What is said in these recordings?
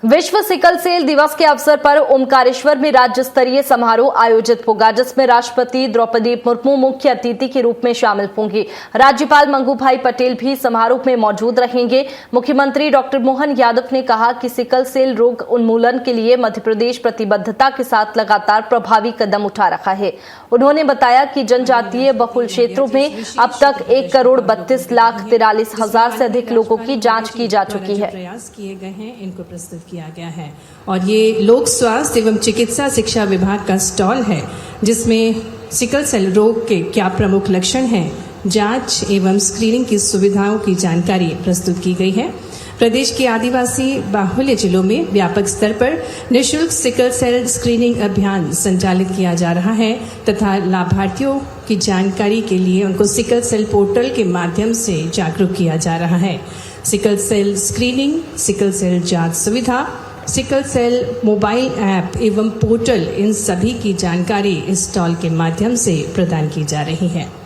विश्व sickle cell दिवस के अवसर पर ओमकारेश्वर में राज्य स्तरीय समारोह आयोजित होगा, जिसमें राष्ट्रपति द्रौपदी मुर्मू मुख्य अतिथि के रूप में शामिल होंगी। राज्यपाल मंगू भाई पटेल भी समारोह में मौजूद रहेंगे। मुख्यमंत्री डॉक्टर मोहन यादव ने कहा कि सिकल सेल रोग उन्मूलन के लिए मध्य प्रदेश प्रतिबद्धता के साथ लगातार प्रभावी कदम उठा रहा है। उन्होंने बताया कि जनजातीय बहुल क्षेत्रों में अब तक 1,32,43,000 से अधिक लोगों की जांच की जा चुकी है। प्रयास किए गए हैं, इनको प्रस्तुत किया गया है और ये लोक स्वास्थ्य एवं चिकित्सा शिक्षा विभाग का स्टॉल है, जिसमें सिकल सेल रोग के क्या प्रमुख लक्षण हैं, जांच एवं स्क्रीनिंग की सुविधाओं की जानकारी प्रस्तुत की गई है। प्रदेश के आदिवासी बाहुल्य जिलों में व्यापक स्तर पर निःशुल्क सिकल सेल स्क्रीनिंग अभियान संचालित किया जा रहा है तथा लाभार्थियों की जानकारी के लिए उनको सिकल सेल पोर्टल के माध्यम से जागरूक किया जा रहा है। Sickle cell screening, sickle cell जांच सुविधा, सिकल सेल मोबाइल ऐप एवं पोर्टल, इन सभी की जानकारी इस स्टॉल के माध्यम से प्रदान की जा रही है।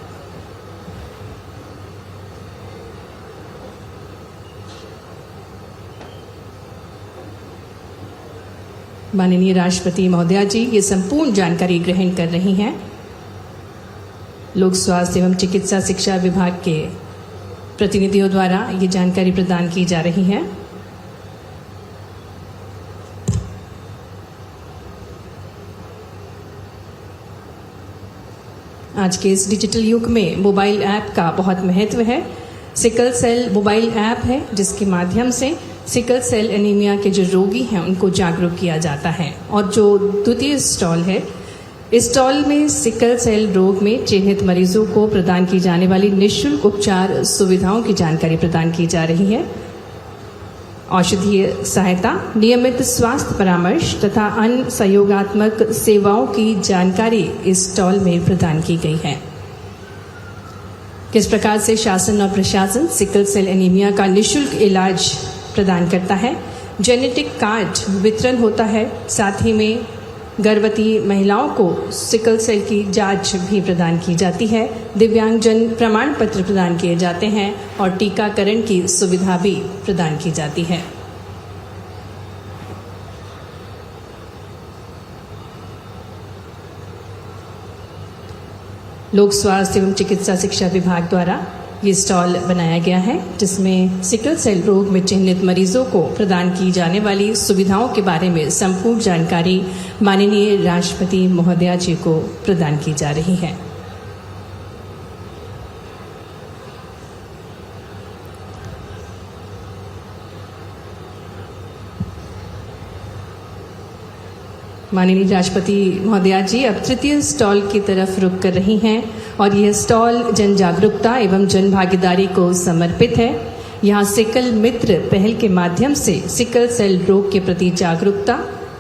माननीय राष्ट्रपति महोदया जी ये संपूर्ण जानकारी ग्रहण कर रही हैं। लोक स्वास्थ्य एवं चिकित्सा शिक्षा विभाग के प्रतिनिधियों द्वारा ये जानकारी प्रदान की जा रही है। आज के इस डिजिटल युग में मोबाइल ऐप का बहुत महत्व है। सिकल सेल मोबाइल ऐप है, जिसके माध्यम से सिकल सेल एनीमिया के जो रोगी हैं उनको जागरूक किया जाता है। और जो द्वितीय स्टॉल है, इस स्टॉल में सिकल सेल रोग में चिन्हित मरीजों को प्रदान की जाने वाली निःशुल्क उपचार सुविधाओं की जानकारी प्रदान की जा रही है। औषधीय सहायता, नियमित स्वास्थ्य परामर्श तथा अन्य सहयोगात्मक सेवाओं की जानकारी इस स्टॉल में प्रदान की गई है। किस प्रकार से शासन और प्रशासन सिकल सेल एनीमिया का निःशुल्क इलाज प्रदान करता है, जेनेटिक कार्ड वितरण होता है, साथ ही में गर्भवती महिलाओं को सिकल सेल की जांच भी प्रदान की जाती है, दिव्यांगजन प्रमाण पत्र प्रदान किए जाते हैं और टीकाकरण की सुविधा भी प्रदान की जाती है। लोक स्वास्थ्य एवं चिकित्सा शिक्षा विभाग द्वारा ये स्टॉल बनाया गया है, जिसमें सिकल सेल रोग में चिन्हित मरीजों को प्रदान की जाने वाली सुविधाओं के बारे में संपूर्ण जानकारी माननीय राष्ट्रपति महोदया जी को प्रदान की जा रही है। माननीय राष्ट्रपति महोदया जी अब तृतीय स्टॉल की तरफ रुख कर रही हैं और यह स्टॉल जन जागरूकता एवं जन भागीदारी को समर्पित है। यहाँ सिकल मित्र पहल के माध्यम से सिकल सेल रोग के प्रति जागरूकता,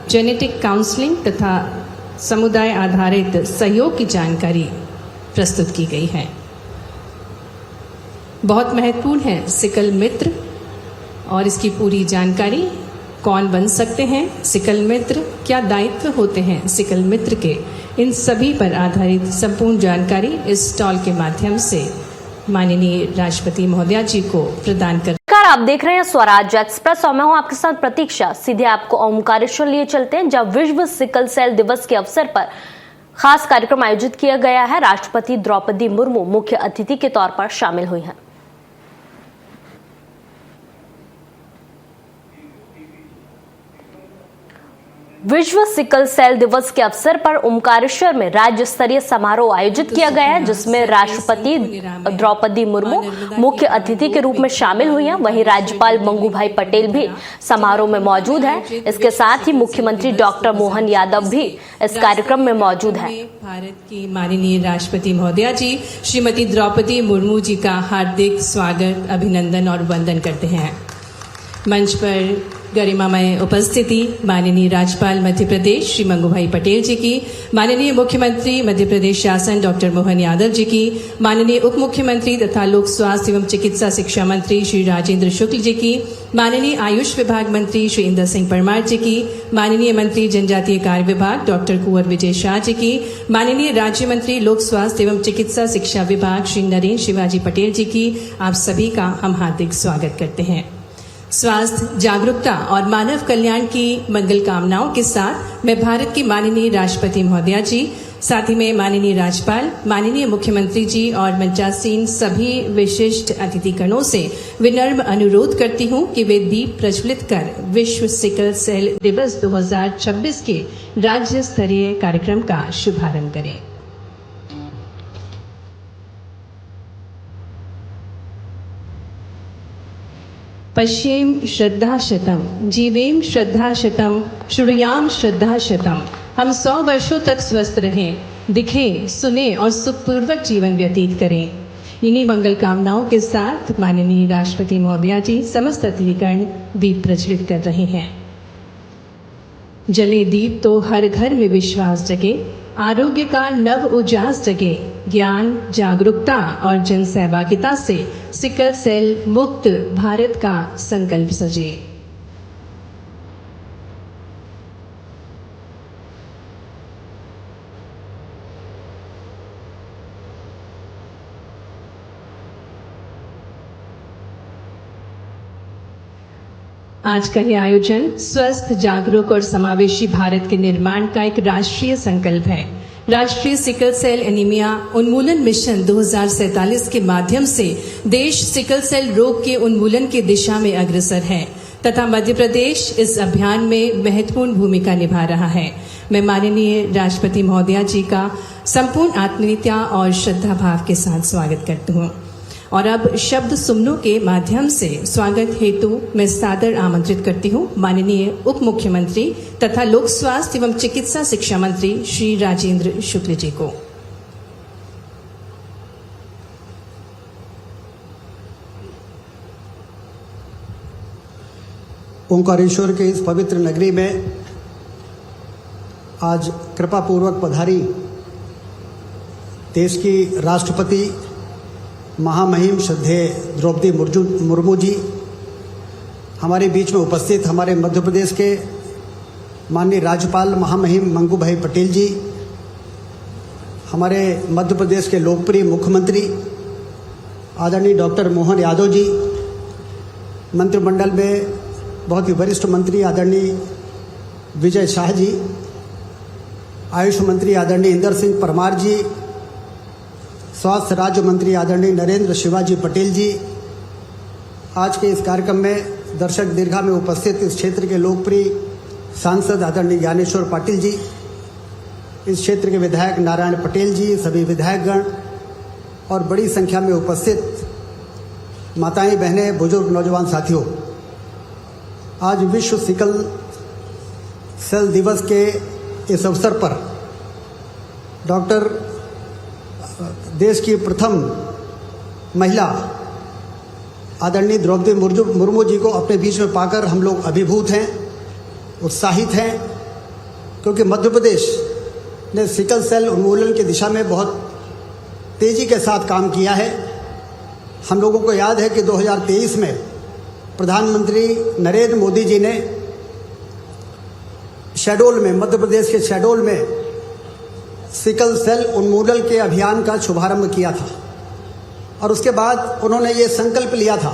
जेनेटिक काउंसलिंग तथा समुदाय आधारित सहयोग की जानकारी प्रस्तुत की गई है। बहुत महत्वपूर्ण है सिकल मित्र और इसकी पूरी जानकारी, कौन बन सकते हैं सिकल मित्र, क्या दायित्व होते हैं सिकल मित्र के, इन सभी पर आधारित संपूर्ण जानकारी इस स्टॉल के माध्यम से माननीय राष्ट्रपति महोदया जी को प्रदान कर। आप देख रहे हैं स्वराज एक्सप्रेस और मैं हूं आपके साथ प्रतीक्षा। सीधे आपको ओमकारेश्वर लिए चलते हैं, जब विश्व सिकल सेल दिवस के अवसर पर खास कार्यक्रम आयोजित किया गया है। राष्ट्रपति द्रौपदी मुर्मू मुख्य अतिथि के तौर पर शामिल हुई हैं। विश्व सिकल सेल दिवस के अवसर पर ओमकारेश्वर में राज्य स्तरीय समारोह आयोजित किया गया है, जिसमें राष्ट्रपति द्रौपदी मुर्मू मुख्य अतिथि के रूप में शामिल हुई हैं। वहीं राज्यपाल मंगू भाई पटेल भी समारोह में मौजूद हैं। इसके साथ ही मुख्यमंत्री डॉक्टर मोहन यादव भी इस कार्यक्रम में मौजूद हैं। भारत की माननीय राष्ट्रपति महोदया जी श्रीमती द्रौपदी मुर्मू जी का हार्दिक स्वागत, अभिनंदन और वंदन करते हैं। मंच पर गरिमामय उपस्थिति माननीय राज्यपाल मध्य प्रदेश श्री मंगू भाई पटेल जी की, माननीय मुख्यमंत्री मध्य प्रदेश शासन डॉक्टर मोहन यादव जी की, माननीय उप मुख्यमंत्री तथा लोक स्वास्थ्य एवं चिकित्सा शिक्षा मंत्री श्री राजेंद्र शुक्ल जी की, माननीय आयुष विभाग मंत्री श्री इंदर सिंह परमार जी की, माननीय मंत्री जनजातीय कार्य विभाग डॉक्टर कुंवर विजय शाह जी की, माननीय राज्य मंत्री लोक स्वास्थ्य एवं चिकित्सा शिक्षा विभाग श्री नरेंद्र शिवाजी पटेल जी की, आप सभी का हम हार्दिक स्वागत करते हैं। स्वास्थ्य, जागरूकता और मानव कल्याण की मंगल कामनाओं के साथ मैं भारत की माननीय राष्ट्रपति महोदया जी, साथ ही में माननीय राज्यपाल, माननीय मुख्यमंत्री जी और मंचासीन सभी विशिष्ट अतिथिगणों से विनम्र अनुरोध करती हूं कि वे दीप प्रज्वलित कर विश्व सिकल सेल दिवस 2026 के राज्य स्तरीय कार्यक्रम का शुभारंभ करें। पश्येम श्रद्धाशतम, जीवेम श्रद्धाशतम, श्रुयाम श्रद्धाशतम। हम 100 वर्षों तक स्वस्थ रहें, दिखें, सुने और सुखपूर्वक जीवन व्यतीत करें। इन्हीं मंगल कामनाओं के साथ माननीय राष्ट्रपति महोदया जी समस्त अतिथिगण दीप प्रज्वलित कर रहे हैं। जले दीप तो हर घर में विश्वास जगे, आरोग्य का नव उजास जगे, ज्ञान, जागरूकता और जन सहभागिता से सिकल सेल मुक्त भारत का संकल्प सजे। आज का यह आयोजन स्वस्थ, जागरूक और समावेशी भारत के निर्माण का एक राष्ट्रीय संकल्प है। राष्ट्रीय सिकल सेल एनीमिया उन्मूलन मिशन 2047 के माध्यम से देश सिकल सेल रोग के उन्मूलन की दिशा में अग्रसर है तथा मध्य प्रदेश इस अभियान में महत्वपूर्ण भूमिका निभा रहा है। मैं माननीय राष्ट्रपति महोदया जी का संपूर्ण आत्मीयता और श्रद्धा भाव के साथ स्वागत करती हूँ और अब शब्द सुमनों के माध्यम से स्वागत हेतु मैं सादर आमंत्रित करती हूँ माननीय उप मुख्यमंत्री तथा लोक स्वास्थ्य एवं चिकित्सा शिक्षा मंत्री श्री राजेंद्र शुक्ल जी को। ओंकारेश्वर के इस पवित्र नगरी में आज कृपा पूर्वक पधारी देश की राष्ट्रपति महामहिम श्रद्धेय द्रौपदी मुर्मू जी, हमारे बीच में उपस्थित हमारे मध्य प्रदेश के माननीय राज्यपाल महामहिम मंगू भाई पटेल जी, हमारे मध्य प्रदेश के लोकप्रिय मुख्यमंत्री आदरणीय डॉक्टर मोहन यादव जी, मंत्रिमंडल में बहुत ही वरिष्ठ मंत्री आदरणीय विजय शाह जी, आयुष मंत्री आदरणीय इंदर सिंह परमार जी, स्वास्थ्य राज्य मंत्री आदरणीय नरेंद्र शिवाजी पटेल जी, आज के इस कार्यक्रम में दर्शक दीर्घा में उपस्थित इस क्षेत्र के लोकप्रिय सांसद आदरणीय ज्ञानेश्वर पाटिल जी, इस क्षेत्र के विधायक नारायण पटेल जी, सभी विधायकगण और बड़ी संख्या में उपस्थित माताएं, बहनें, बुजुर्ग, नौजवान साथियों, आज विश्व सिकल सेल दिवस के इस अवसर पर डॉक्टर देश की प्रथम महिला आदरणीय द्रौपदी मुर्मू जी को अपने बीच में पाकर हम लोग अभिभूत हैं, उत्साहित हैं, क्योंकि मध्य प्रदेश ने सिकल सेल उन्मूलन की दिशा में बहुत तेज़ी के साथ काम किया है। हम लोगों को याद है कि 2023 में प्रधानमंत्री नरेंद्र मोदी जी ने शहडोल में, मध्य प्रदेश के शहडोल में सिकल सेल उन्मूलन के अभियान का शुभारंभ किया था और उसके बाद उन्होंने ये संकल्प लिया था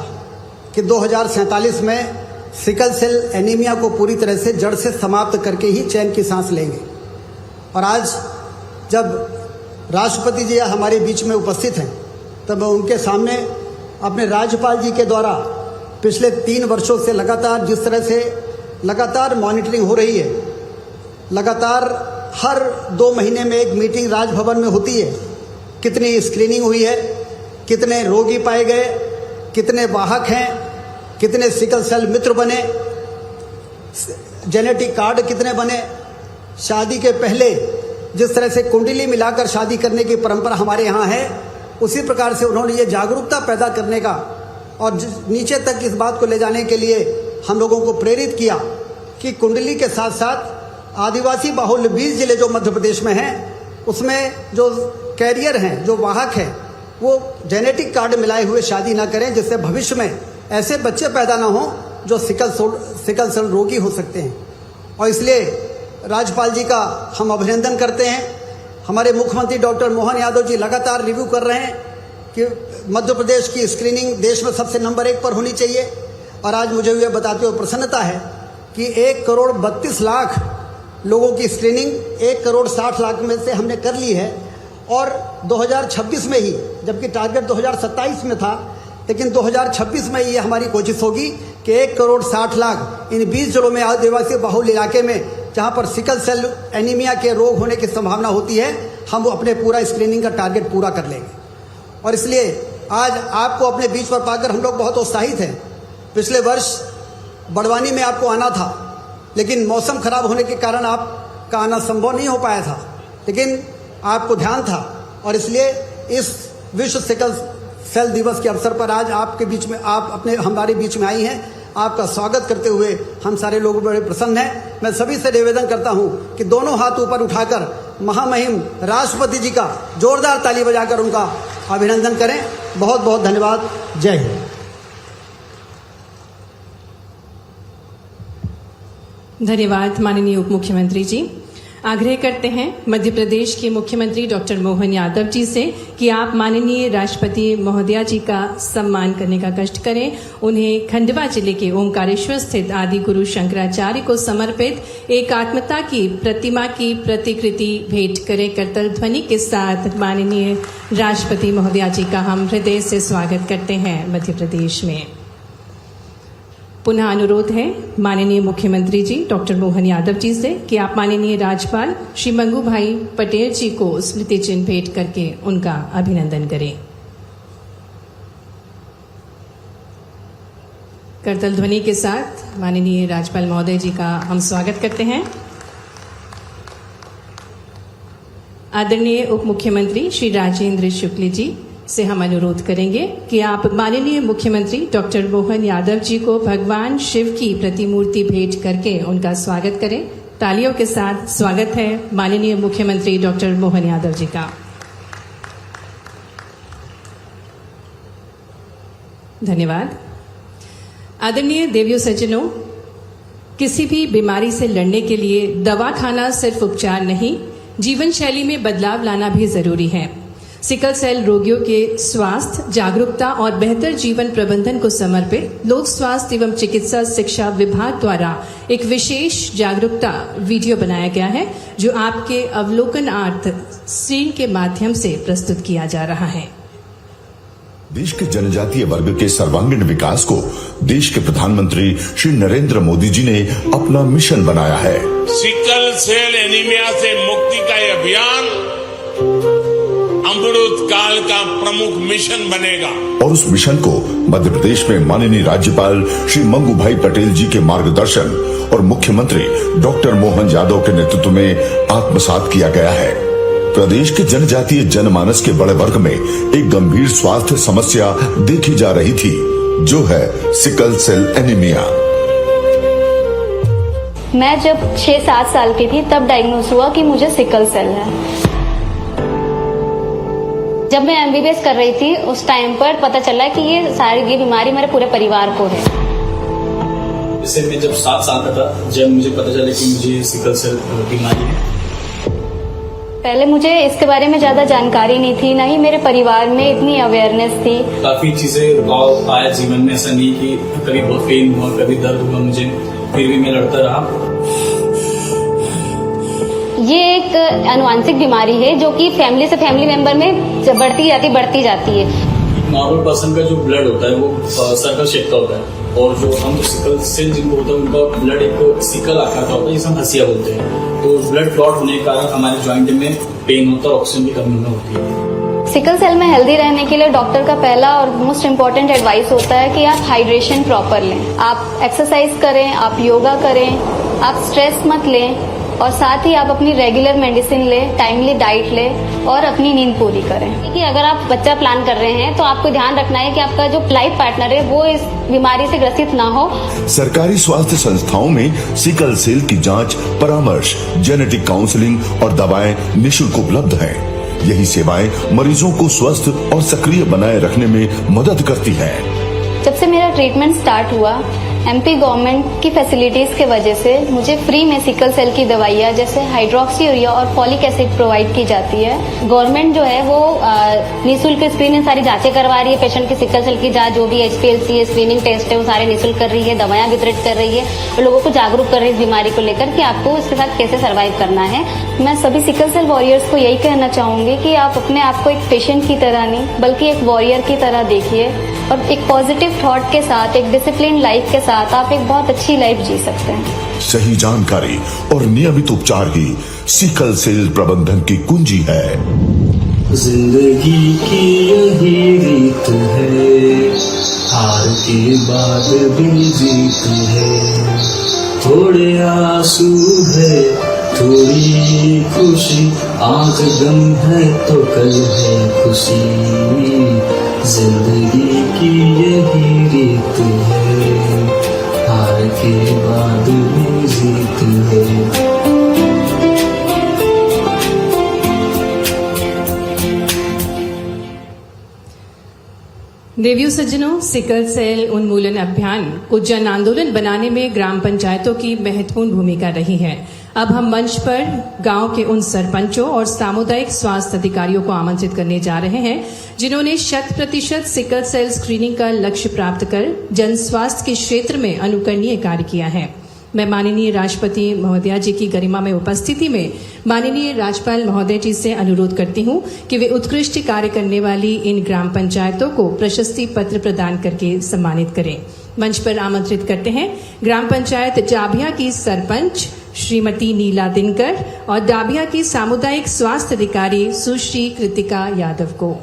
कि 2047 में सिकल सेल एनीमिया को पूरी तरह से जड़ से समाप्त करके ही चैन की सांस लेंगे। और आज जब राष्ट्रपति जी हमारे बीच में उपस्थित हैं तब उनके सामने अपने राज्यपाल जी के द्वारा पिछले 3 वर्षों से लगातार जिस तरह से लगातार मॉनिटरिंग हो रही है, लगातार हर 2 महीने में एक मीटिंग राजभवन में होती है, कितनी स्क्रीनिंग हुई है, कितने रोगी पाए गए, कितने वाहक हैं, कितने सिकल सेल मित्र बने, जेनेटिक कार्ड कितने बने, शादी के पहले जिस तरह से कुंडली मिलाकर शादी करने की परंपरा हमारे यहाँ है, उसी प्रकार से उन्होंने ये जागरूकता पैदा करने का और नीचे तक इस बात को ले जाने के लिए हम लोगों को प्रेरित किया कि कुंडली के साथ साथ आदिवासी बाहुल्य 20 जिले जो मध्य प्रदेश में हैं उसमें जो कैरियर हैं, जो वाहक हैं, वो जेनेटिक कार्ड मिलाए हुए शादी ना करें, जिससे भविष्य में ऐसे बच्चे पैदा ना हों जो सिकल सेल रोगी हो सकते हैं। और इसलिए राज्यपाल जी का हम अभिनंदन करते हैं। हमारे मुख्यमंत्री डॉक्टर मोहन यादव जी लगातार रिव्यू कर रहे हैं कि मध्य प्रदेश की स्क्रीनिंग देश में सबसे नंबर 1 पर होनी चाहिए। और आज मुझे यह बताते हुए प्रसन्नता है कि 1,32,00,000 लोगों की स्क्रीनिंग 1,60,00,000 में से हमने कर ली है। और 2026 में ही, जबकि टारगेट 2027 में था, लेकिन 2026 में ये हमारी कोशिश होगी कि 1,60,00,000 इन 20 जिलों में आदिवासी बहुल इलाके में जहाँ पर सिकल सेल एनीमिया के रोग होने की संभावना होती है, हम अपने पूरा स्क्रीनिंग का टारगेट पूरा कर लेंगे। और इसलिए आज आपको अपने बीच पर पाकर हम लोग बहुत उत्साहित हैं। पिछले वर्ष बड़वानी में आपको आना था, लेकिन मौसम खराब होने के कारण आपका आना संभव नहीं हो पाया था, लेकिन आपको ध्यान था और इसलिए इस विश्व सिकल सेल दिवस के अवसर पर आज आपके बीच में हमारे बीच में आई हैं। आपका स्वागत करते हुए हम सारे लोग बड़े प्रसन्न हैं। मैं सभी से निवेदन करता हूं कि दोनों हाथ ऊपर उठाकर महामहिम राष्ट्रपति जी का जोरदार ताली बजाकर उनका अभिनंदन करें। बहुत बहुत धन्यवाद। जय हिंद। धन्यवाद माननीय उप मुख्यमंत्री जी। आग्रह करते हैं मध्य प्रदेश के मुख्यमंत्री डॉक्टर मोहन यादव जी से कि आप माननीय राष्ट्रपति महोदया जी का सम्मान करने का कष्ट करें। उन्हें खंडवा जिले के ओमकारेश्वर स्थित आदि गुरु शंकराचार्य को समर्पित एकात्मता की प्रतिमा की प्रतिकृति भेंट करें। करतल ध्वनि के साथ माननीय राष्ट्रपति महोदया जी का हम हृदय से स्वागत करते हैं मध्य प्रदेश में। पुनः अनुरोध है माननीय मुख्यमंत्री जी डॉक्टर मोहन यादव जी से कि आप माननीय राज्यपाल श्री मंगू भाई पटेल जी को स्मृति चिन्ह भेंट करके उनका अभिनंदन करें। करतल ध्वनि के साथ माननीय राज्यपाल महोदय जी का हम स्वागत करते हैं। आदरणीय उप मुख्यमंत्री श्री राजेंद्र शुक्ल जी से हम अनुरोध करेंगे कि आप माननीय मुख्यमंत्री डॉक्टर मोहन यादव जी को भगवान शिव की प्रतिमूर्ति भेंट करके उनका स्वागत करें। तालियों के साथ स्वागत है माननीय मुख्यमंत्री डॉक्टर मोहन यादव जी का। धन्यवाद। आदरणीय देवियों सज्जनों, किसी भी बीमारी से लड़ने के लिए दवा खाना सिर्फ उपचार नहीं, जीवन शैली में बदलाव लाना भी जरूरी है। सिकल सेल रोगियों के स्वास्थ्य, जागरूकता और बेहतर जीवन प्रबंधन को समर्पित लोक स्वास्थ्य एवं चिकित्सा शिक्षा विभाग द्वारा एक विशेष जागरूकता वीडियो बनाया गया है, जो आपके अवलोकनार्थ स्क्रीन के माध्यम से प्रस्तुत किया जा रहा है। देश के जनजातीय वर्ग के सर्वांगीण विकास को देश के प्रधानमंत्री श्री नरेंद्र मोदी जी ने अपना मिशन बनाया है। सिकल सेल एनीमिया से मुक्ति का यह अभियान अमृत काल का प्रमुख मिशन बनेगा और उस मिशन को मध्य प्रदेश में माननीय राज्यपाल श्री मंगू भाई पटेल जी के मार्गदर्शन और मुख्यमंत्री डॉक्टर मोहन यादव के नेतृत्व में आत्मसात किया गया है। प्रदेश के जनजातीय जनमानस के बड़े वर्ग में एक गंभीर स्वास्थ्य समस्या देखी जा रही थी, जो है सिकल सेल एनीमिया। मैं जब 6-7 साल की थी तब डायग्नोस हुआ कि मुझे सिकल सेल है। जब मैं MBBS कर रही थी उस टाइम पर पता चला कि ये बीमारी मेरे पूरे परिवार को है। जैसे मैं जब 7 साल का था, जब मुझे पता चला कि मुझे सिकल सेल बीमारी है। पहले मुझे इसके बारे में ज्यादा जानकारी नहीं थी, ना ही मेरे परिवार में इतनी अवेयरनेस थी। काफी चीजें रुकाव आया जीवन में, ऐसा नहीं कि कभी बहुत पेन हुआ, कभी दर्द हुआ मुझे, फिर भी मैं लड़ता रहा। ये एक अनुवांशिक बीमारी है जो कि फैमिली से फैमिली मेंबर में बढ़ती जाती है। नॉर्मल पर्सन का जो ब्लड होता है वो सर्कल शेप का होता है, और जो हम सिकल सेल जिनको होता है उनका ब्लड एक सिकल आकार का होता है, जिसे हम हसिया बोलते हैं। तो ब्लड क्लॉट होने के कारण हमारे ज्वाइंट में पेन होता है, ऑक्सीजन की कमी होती है। सिकल सेल में हेल्दी रहने के लिए डॉक्टर का पहला और मोस्ट इम्पोर्टेंट एडवाइस होता है कि आप हाइड्रेशन प्रॉपर लें, आप एक्सरसाइज करें, आप योगा करें, आप स्ट्रेस मत लें, और साथ ही आप अपनी रेगुलर मेडिसिन लें, टाइमली डाइट लें और अपनी नींद पूरी करें। देखिए, अगर आप बच्चा प्लान कर रहे हैं तो आपको ध्यान रखना है कि आपका जो लाइफ पार्टनर है वो इस बीमारी से ग्रसित ना हो। सरकारी स्वास्थ्य संस्थाओं में सिकल सेल की जांच, परामर्श, जेनेटिक काउंसलिंग और दवाएं निःशुल्क उपलब्ध हैं। यही सेवाएं मरीजों को स्वस्थ और सक्रिय बनाए रखने में मदद करती हैं। जब से मेरा ट्रीटमेंट स्टार्ट हुआ एमपी गवर्नमेंट की फैसिलिटीज के वजह से मुझे फ्री में सिकल सेल की दवाइयाँ जैसे हाइड्रोक्सीयूरिया और फॉलिक एसिड प्रोवाइड की जाती है। गवर्नमेंट जो है वो निःशुल्क स्क्रीनिंग सारी जांचें करवा रही है, पेशेंट की सिकल सेल की जांच जो भी HPLC है, स्क्रीनिंग टेस्ट है वो सारे निःशुल्क कर रही है, दवाइयाँ वितरित कर रही है और लोगों को जागरूक कर रही है इस बीमारी को लेकर कि आपको इसके साथ कैसे सर्वाइव करना है। मैं सभी सिकल सेल वॉरियर्स को यही कहना चाहूंगी कि आप अपने आप को एक पेशेंट की तरह नहीं बल्कि एक वॉरियर की तरह देखिए और एक पॉजिटिव थॉट के साथ, एक डिसिप्लिन लाइफ के साथ आप एक बहुत अच्छी लाइफ जी सकते हैं। सही जानकारी और नियमित उपचार ही सिकल सेल प्रबंधन की कुंजी है। जिंदगी की यही रीत है, हार के बाद भी जीत है। थोड़े आंसू है, थोड़ी खुशी, आज गम है तो कल है खुशी। जिंदगी की यही रीत है, हार के बाद भी जीत है। देवियों सज्जनों, सिकल सेल उन्मूलन अभियान को जन आंदोलन बनाने में ग्राम पंचायतों की महत्वपूर्ण भूमिका रही है। अब हम मंच पर गांव के उन सरपंचों और सामुदायिक स्वास्थ्य अधिकारियों को आमंत्रित करने जा रहे हैं जिन्होंने 100% सिकल सेल स्क्रीनिंग का लक्ष्य प्राप्त कर जन स्वास्थ्य के क्षेत्र में अनुकरणीय कार्य किया है। मैं माननीय राष्ट्रपति महोदया जी की गरिमा में उपस्थिति में माननीय राज्यपाल महोदय जी से अनुरोध करती हूं कि वे उत्कृष्ट कार्य करने वाली इन ग्राम पंचायतों को प्रशस्ति पत्र प्रदान करके सम्मानित करें। मंच पर आमंत्रित करते हैं ग्राम पंचायत डाभिया की सरपंच श्रीमती नीला दिनकर और डाभिया की सामुदायिक स्वास्थ्य अधिकारी सुश्री कृतिका यादव को।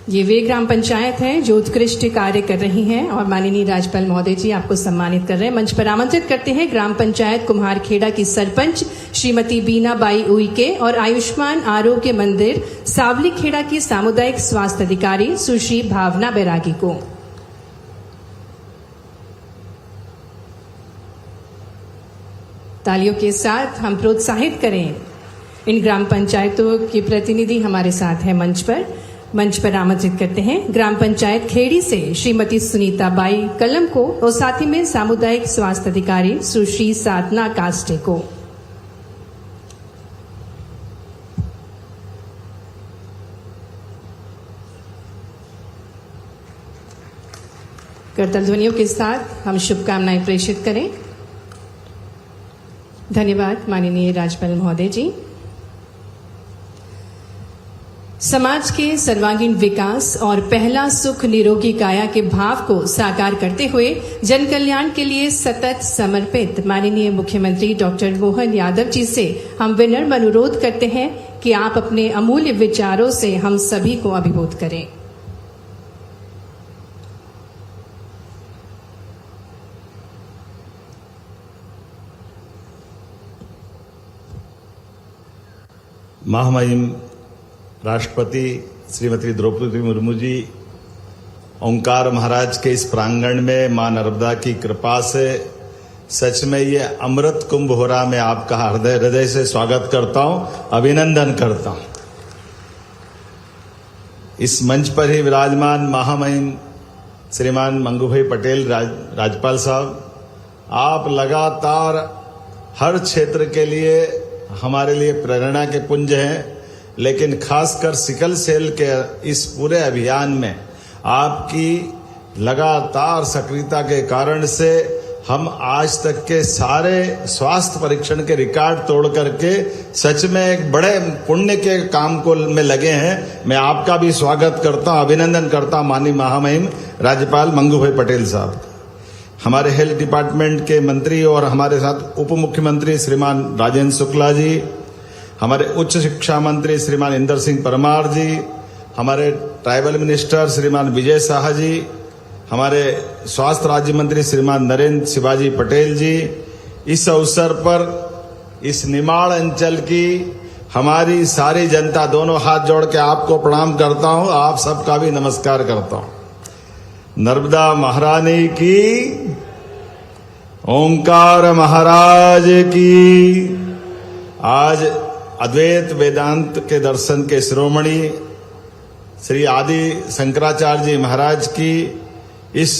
ये वे ग्राम पंचायत हैं जो उत्कृष्ट कार्य कर रही हैं और माननीय राज्यपाल महोदय जी आपको सम्मानित कर रहे हैं। मंच पर आमंत्रित करते हैं ग्राम पंचायत कुम्हारखेड़ा की सरपंच श्रीमती बीना बाई उइके और आयुष्मान आरोग्य मंदिर सावली खेड़ा की सामुदायिक स्वास्थ्य अधिकारी सुश्री भावना बैरागी को। तालियों के साथ हम प्रोत्साहित करें इन ग्राम पंचायतों के प्रतिनिधि हमारे साथ हैं मंच पर आमंत्रित करते हैं ग्राम पंचायत खेड़ी से श्रीमती सुनीता बाई कलम को और साथ ही में सामुदायिक स्वास्थ्य अधिकारी सुश्री साधना कास्टे को। करतल ध्वनियों के साथ हम शुभकामनाएं प्रेषित करें। धन्यवाद माननीय राज्यपाल महोदय जी। समाज के सर्वांगीण विकास और पहला सुख निरोगी काया के भाव को साकार करते हुए जन कल्याण के लिए सतत समर्पित माननीय मुख्यमंत्री डॉक्टर मोहन यादव जी से हम विनम्र अनुरोध करते हैं कि आप अपने अमूल्य विचारों से हम सभी को अभिभूत करें। महामहिम राष्ट्रपति श्रीमती द्रौपदी मुर्मू जी ओंकार महाराज के इस प्रांगण में मां नर्मदा की कृपा से सच में ये अमृत कुंभ हो रहा। मैं आपका हृदय से स्वागत करता हूं, अभिनंदन करता हूं। इस मंच पर ही विराजमान महामहिम श्रीमान मंगू भाई पटेल राज्यपाल साहब, आप लगातार हर क्षेत्र के लिए हमारे लिए प्रेरणा के पुंज हैं, लेकिन खासकर सिकल सेल के इस पूरे अभियान में आपकी लगातार सक्रियता के कारण से हम आज तक के सारे स्वास्थ्य परीक्षण के रिकॉर्ड तोड़ करके सच में एक बड़े पुण्य के काम को में लगे हैं। मैं आपका भी स्वागत करता हूं, अभिनंदन करता हूं माननीय महामहिम राज्यपाल मंगू भाई पटेल साहब। हमारे हेल्थ डिपार्टमेंट के मंत्री और हमारे साथ उप मुख्यमंत्री श्रीमान राजेंद्र शुक्ला जी, हमारे उच्च शिक्षा मंत्री श्रीमान इंदर सिंह परमार जी, हमारे ट्राइबल मिनिस्टर श्रीमान विजय शाह जी, हमारे स्वास्थ्य राज्य मंत्री श्रीमान नरेंद्र शिवाजी पटेल जी, इस अवसर पर इस निमाड़ अंचल की हमारी सारी जनता, दोनों हाथ जोड़ के आपको प्रणाम करता हूं, आप सबका भी नमस्कार करता हूं। नर्मदा महारानी की ओंकार महाराज की। आज अद्वैत वेदांत के दर्शन के शिरोमणि श्री आदि शंकराचार्य जी महाराज की इस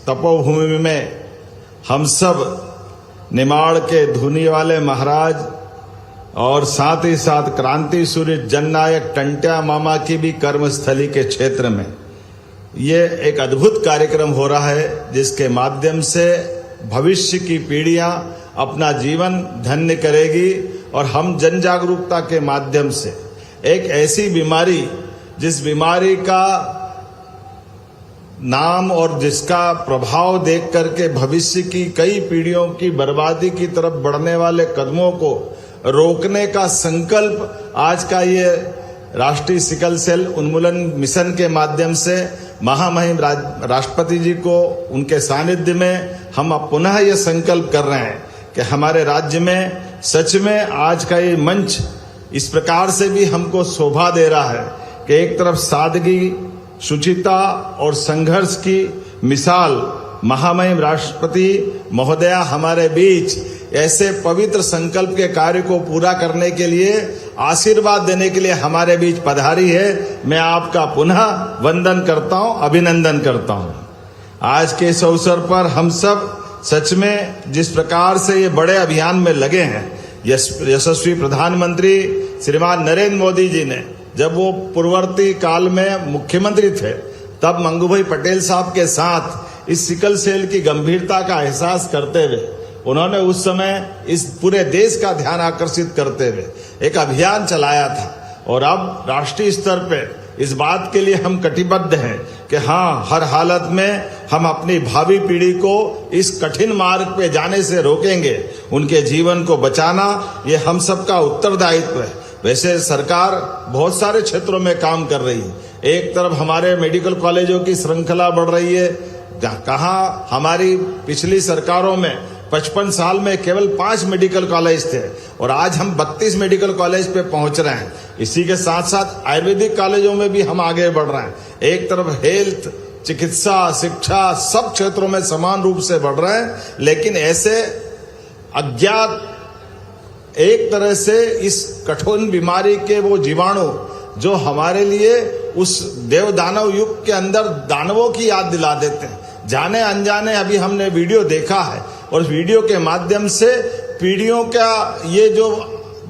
तपोभूमि में हम सब निमाड़ के धुनी वाले महाराज और साथ ही साथ क्रांति सूर्य जननायक टंट्या मामा की भी कर्मस्थली के क्षेत्र में ये एक अद्भुत कार्यक्रम हो रहा है, जिसके माध्यम से भविष्य की पीढ़ियां अपना जीवन धन्य करेगी और हम जन जागरूकता के माध्यम से एक ऐसी बीमारी, जिस बीमारी का नाम और जिसका प्रभाव देख करके भविष्य की कई पीढ़ियों की बर्बादी की तरफ बढ़ने वाले कदमों को रोकने का संकल्प आज का ये राष्ट्रीय सिकल सेल उन्मूलन मिशन के माध्यम से महामहिम राष्ट्रपति जी को उनके सानिध्य में हम अब पुनः ये संकल्प कर रहे हैं कि हमारे राज्य में सच में आज का ये मंच इस प्रकार से भी हमको शोभा दे रहा है कि एक तरफ सादगी, शुचिता और संघर्ष की मिसाल महामहिम राष्ट्रपति महोदया हमारे बीच ऐसे पवित्र संकल्प के कार्य को पूरा करने के लिए, आशीर्वाद देने के लिए हमारे बीच पधारी है। मैं आपका पुनः वंदन करता हूं, अभिनंदन करता हूं। आज के इस अवसर पर हम सब सच में जिस प्रकार से ये बड़े अभियान में लगे हैं, यशस्वी प्रधानमंत्री श्रीमान नरेंद्र मोदी जी ने जब वो पूर्ववर्ती काल में मुख्यमंत्री थे, तब मंगूभाई पटेल साहब के साथ इस सिकल सेल की गंभीरता का एहसास करते हुए उन्होंने उस समय इस पूरे देश का ध्यान आकर्षित करते हुए एक अभियान चलाया था। और अब राष्ट्रीय स्तर पे इस बात के लिए हम कटिबद्ध हैं कि हाँ, हर हालत में हम अपनी भावी पीढ़ी को इस कठिन मार्ग पे जाने से रोकेंगे। उनके जीवन को बचाना ये हम सबका उत्तरदायित्व है। वैसे सरकार बहुत सारे क्षेत्रों में काम कर रही है। एक तरफ हमारे मेडिकल कॉलेजों की श्रृंखला बढ़ रही है। कहाँ हमारी पिछली सरकारों में 55 साल में केवल 5 मेडिकल कॉलेज थे और आज हम 32 मेडिकल कॉलेज पे पहुंच रहे हैं। इसी के साथ साथ आयुर्वेदिक कॉलेजों में भी हम आगे बढ़ रहे हैं। एक तरफ हेल्थ, चिकित्सा, शिक्षा सब क्षेत्रों में समान रूप से बढ़ रहे हैं। लेकिन ऐसे अज्ञात एक तरह से इस कठोर बीमारी के वो जीवाणु जो हमारे लिए उस देव दानव युग के अंदर दानवों की याद दिला देते हैं, जाने अनजाने अभी हमने वीडियो देखा है और उस वीडियो के माध्यम से पीढ़ियों का ये जो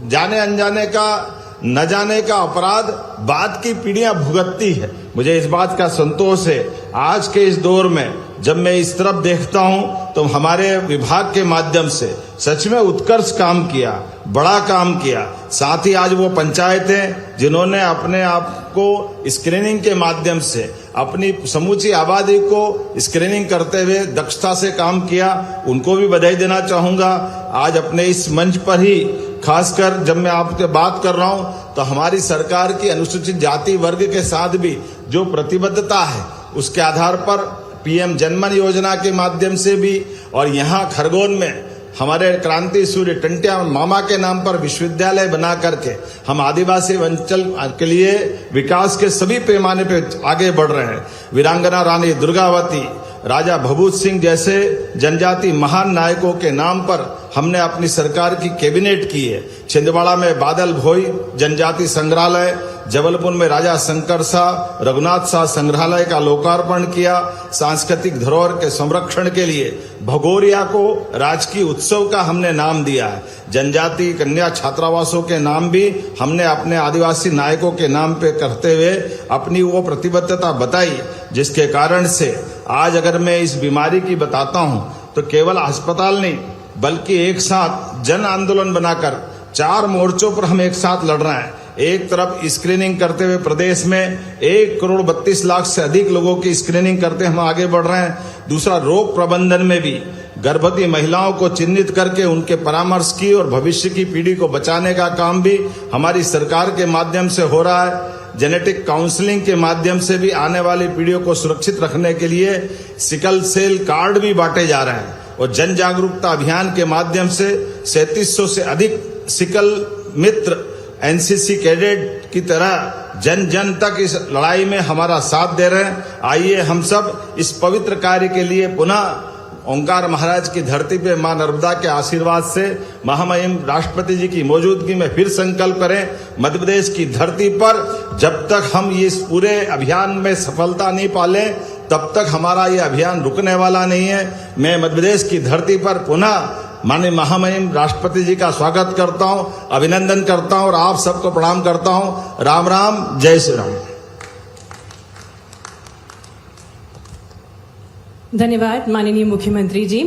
जाने अनजाने का न जाने का अपराध बाद की पीढ़ियां भुगतती है। मुझे इस बात का संतोष है आज के इस दौर में जब मैं इस तरफ देखता हूं तो हमारे विभाग के माध्यम से सच में उत्कर्ष काम किया, बड़ा काम किया। साथ ही आज वो पंचायतें जिन्होंने अपने आप को स्क्रीनिंग के माध्यम से अपनी समूची आबादी को स्क्रीनिंग करते हुए दक्षता से काम किया, उनको भी बधाई देना चाहूंगा। आज अपने इस मंच पर ही खासकर जब मैं आपसे बात कर रहा हूं तो हमारी सरकार की अनुसूचित जाति वर्ग के साथ भी जो प्रतिबद्धता है उसके आधार पर पीएम जनमन योजना के माध्यम से भी और यहाँ खरगोन में हमारे क्रांति सूर्य टंट्या मामा के नाम पर विश्वविद्यालय बना करके हम आदिवासी अंचल के लिए विकास के सभी पैमाने पे आगे बढ़ रहे हैं। वीरांगना रानी दुर्गावती, राजा भभूत सिंह जैसे जनजाति महान नायकों के नाम पर हमने अपनी सरकार की कैबिनेट की है। छिंदवाड़ा में बादल भोई जनजाति संग्रहालय, जबलपुर में राजा शंकर शाह रघुनाथ शाह संग्रहालय का लोकार्पण किया। सांस्कृतिक धरोहर के संरक्षण के लिए भगोरिया को राजकीय उत्सव का हमने नाम दिया है। जनजाति कन्या छात्रावासों के नाम भी हमने अपने आदिवासी नायकों के नाम पे करते हुए अपनी वो प्रतिबद्धता बताई, जिसके कारण से आज अगर मैं इस बीमारी की बताता हूं तो केवल अस्पताल नहीं बल्कि एक साथ जन आंदोलन बनाकर 4 मोर्चों पर हम एक साथ लड़ रहे हैं। एक तरफ स्क्रीनिंग करते हुए प्रदेश में 1,32,00,000 से अधिक लोगों की स्क्रीनिंग करते हम आगे बढ़ रहे हैं। दूसरा, रोग प्रबंधन में भी गर्भवती महिलाओं को चिन्हित करके उनके परामर्श की और भविष्य की पीढ़ी को बचाने का काम भी हमारी सरकार के माध्यम से हो रहा है। जेनेटिक काउंसलिंग के माध्यम से भी आने वाली पीढ़ियों को सुरक्षित रखने के लिए सिकल सेल कार्ड भी बांटे जा रहे हैं और जन जागरूकता अभियान के माध्यम से 3700 से अधिक सिकल मित्र एनसीसी कैडेट की तरह जन जन तक इस लड़ाई में हमारा साथ दे रहे हैं। आइए हम सब इस पवित्र कार्य के लिए पुनः ओंकार महाराज की धरती पे मां नर्मदा के आशीर्वाद से महामहिम राष्ट्रपति जी की मौजूदगी में फिर संकल्प करें। मध्य प्रदेश की धरती पर जब तक हम इस पूरे अभियान में सफलता नहीं पाले तब तक हमारा ये अभियान रुकने वाला नहीं है। मैं मध्य प्रदेश की धरती पर पुनः माननीय महामहिम राष्ट्रपति जी का स्वागत करता हूं, अभिनंदन करता हूं और आप सबको प्रणाम करता हूं। राम राम, जय श्री राम। धन्यवाद माननीय मुख्यमंत्री जी।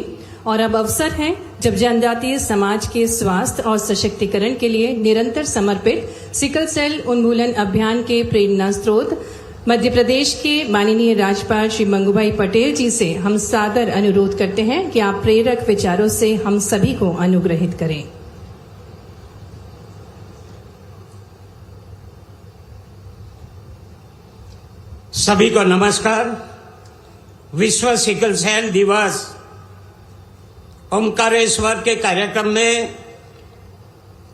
और अब अवसर है जब जनजातीय समाज के स्वास्थ्य और सशक्तिकरण के लिए निरंतर समर्पित सिकल सेल उन्मूलन अभियान के प्रेरणा स्रोत मध्य प्रदेश के माननीय राज्यपाल श्री मंगूभाई पटेल जी से हम सादर अनुरोध करते हैं कि आप प्रेरक विचारों से हम सभी को अनुग्रहित करें। सभी को नमस्कार। विश्व सिकल सेल दिवस ओमकारेश्वर के कार्यक्रम में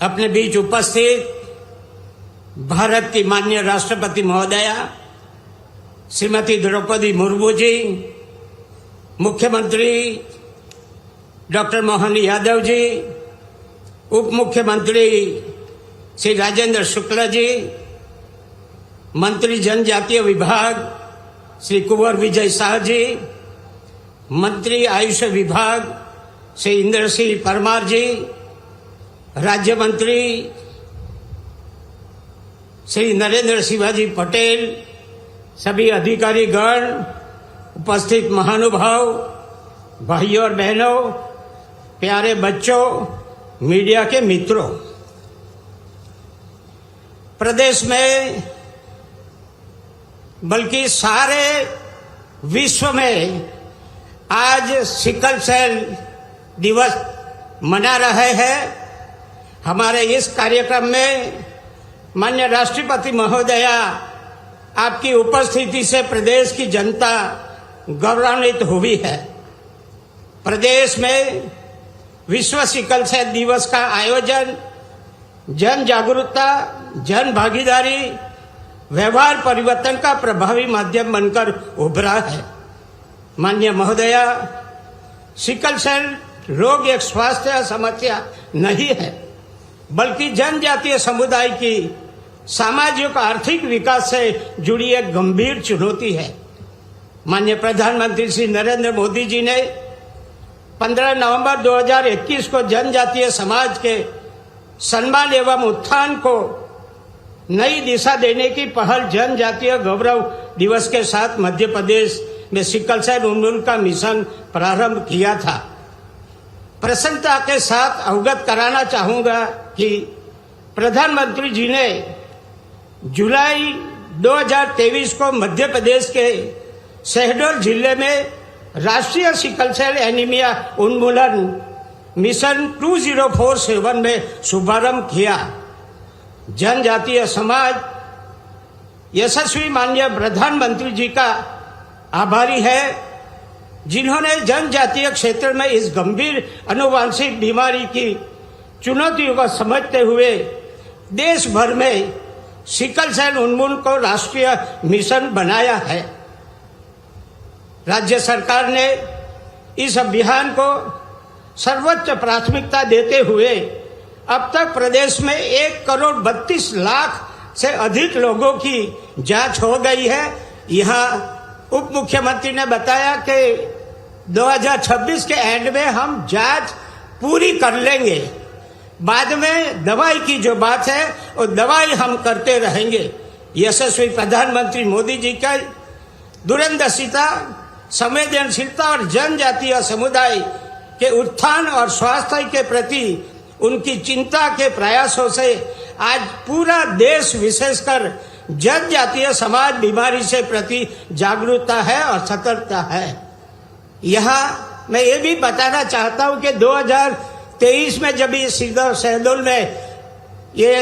अपने बीच उपस्थित भारत की माननीय राष्ट्रपति महोदया श्रीमती द्रौपदी मुर्मू जी, मुख्यमंत्री डॉक्टर मोहन यादव जी, उप मुख्यमंत्री श्री राजेंद्र शुक्ला जी, मंत्री जनजातीय विभाग श्री कुंवर विजय शाह जी, मंत्री आयुष विभाग श्री इंद्र सिंह परमार जी, राज्य मंत्री श्री नरेंद्र शिवाजी पटेल, सभी अधिकारी गण, उपस्थित महानुभाव, भाइयों और बहनों, प्यारे बच्चों, मीडिया के मित्रों, प्रदेश में बल्कि सारे विश्व में आज सिकल सेल दिवस मना रहे हैं। हमारे इस कार्यक्रम में माननीय राष्ट्रपति महोदया आपकी उपस्थिति से प्रदेश की जनता गौरवान्वित हुई है। प्रदेश में विश्व सिकल सेल दिवस का आयोजन जन जागरूकता, जन भागीदारी, व्यवहार परिवर्तन का प्रभावी माध्यम बनकर उभरा है। माननीय महोदया, सिकल सेल रोग एक स्वास्थ्य समस्या नहीं है, बल्कि जनजातीय समुदाय की सामाजिक आर्थिक विकास से जुड़ी एक गंभीर चुनौती है। माननीय प्रधानमंत्री श्री नरेंद्र मोदी जी ने 15 नवंबर 2021 को जनजातीय समाज के सम्मान एवं उत्थान को नई दिशा देने की पहल जनजातीय गौरव दिवस के साथ मध्य प्रदेश में सिकल सेल उन्मूलन का मिशन प्रारंभ किया था। प्रसन्नता के साथ अवगत कराना चाहूंगा कि प्रधानमंत्री जी ने जुलाई 2023 को मध्य प्रदेश के शहडोल जिले में राष्ट्रीय सिकल सेल एनीमिया उन्मूलन मिशन 2047 में शुभारंभ किया। जनजातीय समाज यशस्वी माननीय प्रधानमंत्री जी का आभारी है, जिन्होंने जनजातीय क्षेत्र में इस गंभीर आनुवंशिक बीमारी की चुनौतियों को समझते हुए देश भर में सिकल सेल उन्मूलन को राष्ट्रीय मिशन बनाया है। राज्य सरकार ने इस अभियान को सर्वोच्च प्राथमिकता देते हुए अब तक प्रदेश में 1,32,00,000 से अधिक लोगों की जांच हो गई है। यहाँ उप मुख्यमंत्री ने बताया कि 2026 के एंड में हम जांच पूरी कर लेंगे। बाद में दवाई की जो बात है वो दवाई हम करते रहेंगे। यशस्वी प्रधानमंत्री मोदी जी का दूरदर्शिता, संवेदनशीलता और जनजातीय समुदाय के उत्थान और स्वास्थ्य के प्रति उनकी चिंता के प्रयासों से आज पूरा देश विशेषकर जनजातीय समाज बीमारी से प्रति जागरूकता है और सतर्कता है। यहाँ मैं ये भी बताना चाहता हूँ कि 2023 में जब ये शहडोल में ये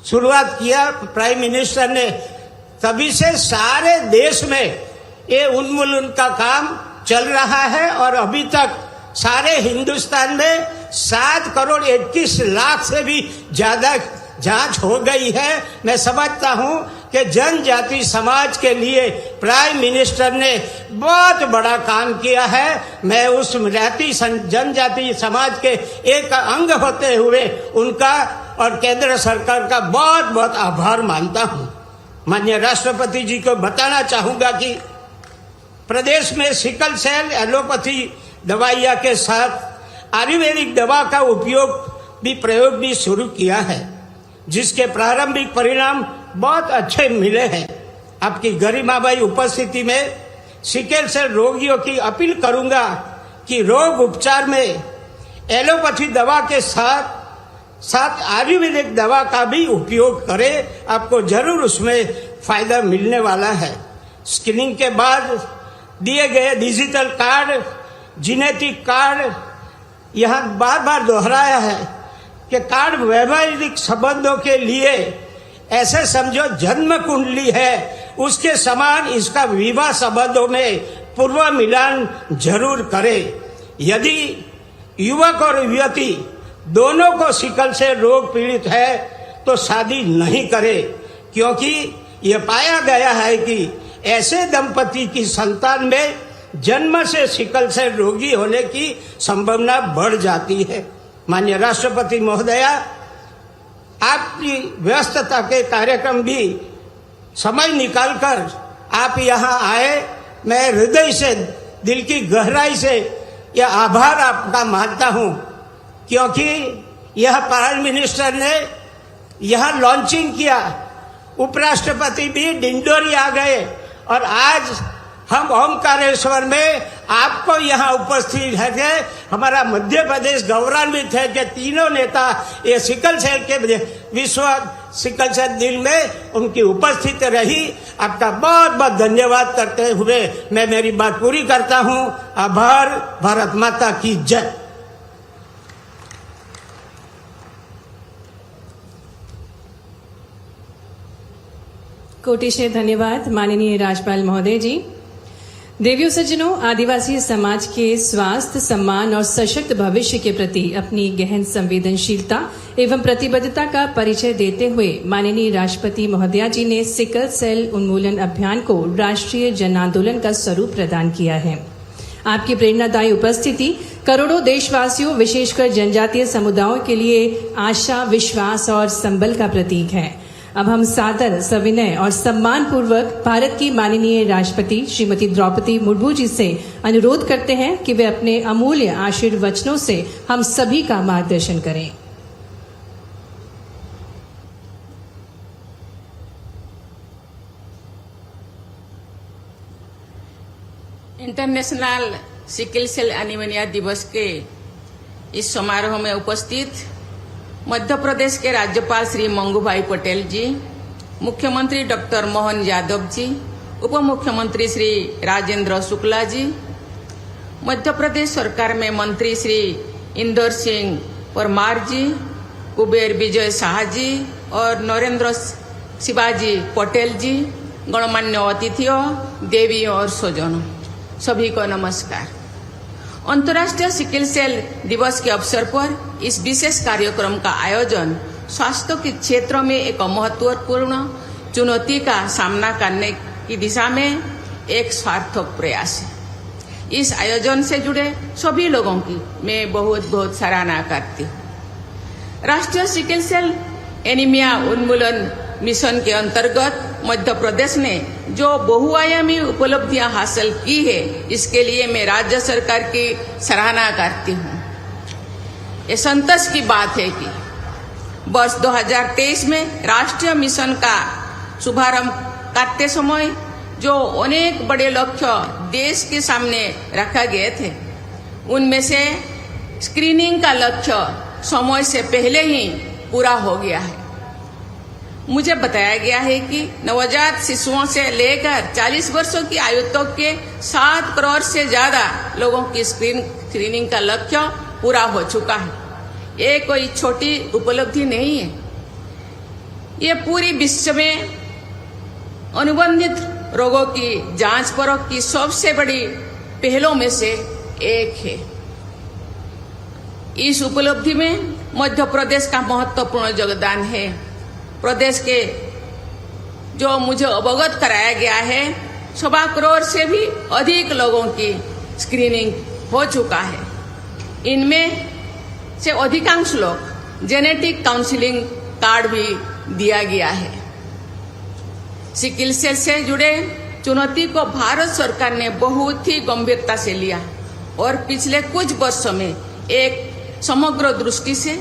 शुरुआत किया प्राइम मिनिस्टर ने, तभी से सारे देश में ये उन्मूलन का काम चल रहा है और अभी तक सारे हिंदुस्तान में 7,21,00,000 से भी ज्यादा जांच हो गई है। मैं समझता हूं कि जनजाति समाज के लिए प्राइम मिनिस्टर ने बहुत बड़ा काम किया है। मैं उस जनजाति समाज के एक अंग होते हुए उनका और केंद्र सरकार का बहुत बहुत आभार मानता हूं। माननीय राष्ट्रपति जी को बताना चाहूंगा कि प्रदेश में सिकल सेल एलोपैथी दवाइयां के साथ आयुर्वेदिक दवा का प्रयोग भी शुरू किया है, जिसके प्रारंभिक परिणाम बहुत अच्छे मिले हैं। आपकी गरिमामयी उपस्थिति में सिकल सेल रोगियों की अपील करूंगा कि रोग उपचार में एलोपैथी दवा के साथ आयुर्वेदिक दवा का भी उपयोग करें। आपको जरूर उसमें फायदा मिलने वाला है। स्क्रीनिंग के बाद दिए गए डिजिटल कार्ड, जेनेटिक कार्ड, यहाँ बार बार दोहराया है कि कार्ड वैवाहिक संबंधों के लिए ऐसे समझो जन्म कुंडली है, उसके समान इसका विवाह संबंधों में पूर्व मिलान जरूर करें। यदि युवक और युवती दोनों को सिकल से रोग पीड़ित है तो शादी नहीं करें, क्योंकि यह पाया गया है कि ऐसे दंपति की संतान में जन्म से सिकल से रोगी होने की संभावना बढ़ जाती है। माननीय राष्ट्रपति महोदया, आपकी व्यस्तता के कार्यक्रम भी समय निकालकर आप यहाँ आए, मैं हृदय से, दिल की गहराई से यह आभार आपका मानता हूँ, क्योंकि यह प्राइम मिनिस्टर ने यहाँ लॉन्चिंग किया, उपराष्ट्रपति भी डिंडोरी आ गए और आज हम ओमकारेश्वर में आपको यहाँ उपस्थित है। हमारा मध्य प्रदेश गौरवान्वित है कि तीनों नेता ये सिकल सेल के विश्व सिकल सेल दिन में उनकी उपस्थिति रही। आपका बहुत बहुत धन्यवाद करते हुए मैं मेरी बात पूरी करता हूँ। आभार। भारत माता की जय। कोटिशय धन्यवाद माननीय राज्यपाल महोदय जी। देवियों सज्जनों, आदिवासी समाज के स्वास्थ्य, सम्मान और सशक्त भविष्य के प्रति अपनी गहन संवेदनशीलता एवं प्रतिबद्धता का परिचय देते हुए माननीय राष्ट्रपति महोदया जी ने सिकल सेल उन्मूलन अभियान को राष्ट्रीय जन आंदोलन का स्वरूप प्रदान किया है। आपकी प्रेरणादायी उपस्थिति करोड़ों देशवासियों, विशेषकर जनजातीय समुदायों के लिए आशा, विश्वास और संबल का प्रतीक है। अब हम सादर, सविनय और सम्मान पूर्वक भारत की माननीय राष्ट्रपति श्रीमती द्रौपदी मुर्मू जी से अनुरोध करते हैं कि वे अपने अमूल्य आशीर्वचनों से हम सभी का मार्गदर्शन करें। इंटरनेशनल सिकल सेल एनीमिया दिवस के इस समारोह में उपस्थित मध्य प्रदेश के राज्यपाल श्री मंगू भाई पटेल जी, मुख्यमंत्री डॉक्टर मोहन यादव जी, उप मुख्यमंत्री श्री राजेंद्र शुक्ला जी, मध्य प्रदेश सरकार में मंत्री श्री इंदर सिंह परमार जी, कुबेर विजय शाह जी और नरेंद्र शिवाजी पटेल जी, गणमान्य अतिथियों, देवियों और स्वजनों, सभी को नमस्कार। अंतर्राष्ट्रीय सिकल सेल दिवस के अवसर पर इस विशेष कार्यक्रम का आयोजन स्वास्थ्य के क्षेत्र में एक महत्वपूर्ण चुनौती का सामना करने की दिशा में एक सार्थक प्रयास है। इस आयोजन से जुड़े सभी लोगों की मैं बहुत बहुत सराहना करती हूँ। राष्ट्रीय सिकल सेल एनीमिया उन्मूलन मिशन के अंतर्गत मध्य प्रदेश ने जो बहुआयामी उपलब्धियां हासिल की है, इसके लिए मैं राज्य सरकार की सराहना करती हूँ। ये संतोष की बात है कि वर्ष 2023 में राष्ट्रीय मिशन का शुभारंभ करते समय जो अनेक बड़े लक्ष्य देश के सामने रखा गए थे, उनमें से स्क्रीनिंग का लक्ष्य समय से पहले ही पूरा हो गया है। मुझे बताया गया है कि नवजात शिशुओं से लेकर 40 वर्षों की आयु तक के 7 करोड़ से ज्यादा लोगों की स्क्रीनिंग का लक्ष्य पूरा हो चुका है। ये कोई छोटी उपलब्धि नहीं है। ये पूरी विश्व में अनुबंधित रोगों की जांच परख की सबसे बड़ी पहलों में से एक है। इस उपलब्धि में मध्य प्रदेश का महत्वपूर्ण योगदान है। प्रदेश के जो मुझे अवगत कराया गया है 1.25 करोड़ से भी अधिक लोगों की स्क्रीनिंग हो चुका है। इनमें से अधिकांश लोग जेनेटिक काउंसलिंग कार्ड भी दिया गया है। सिकल सेल से जुड़े चुनौती को भारत सरकार ने बहुत ही गंभीरता से लिया और पिछले कुछ वर्षों में एक समग्र दृष्टि से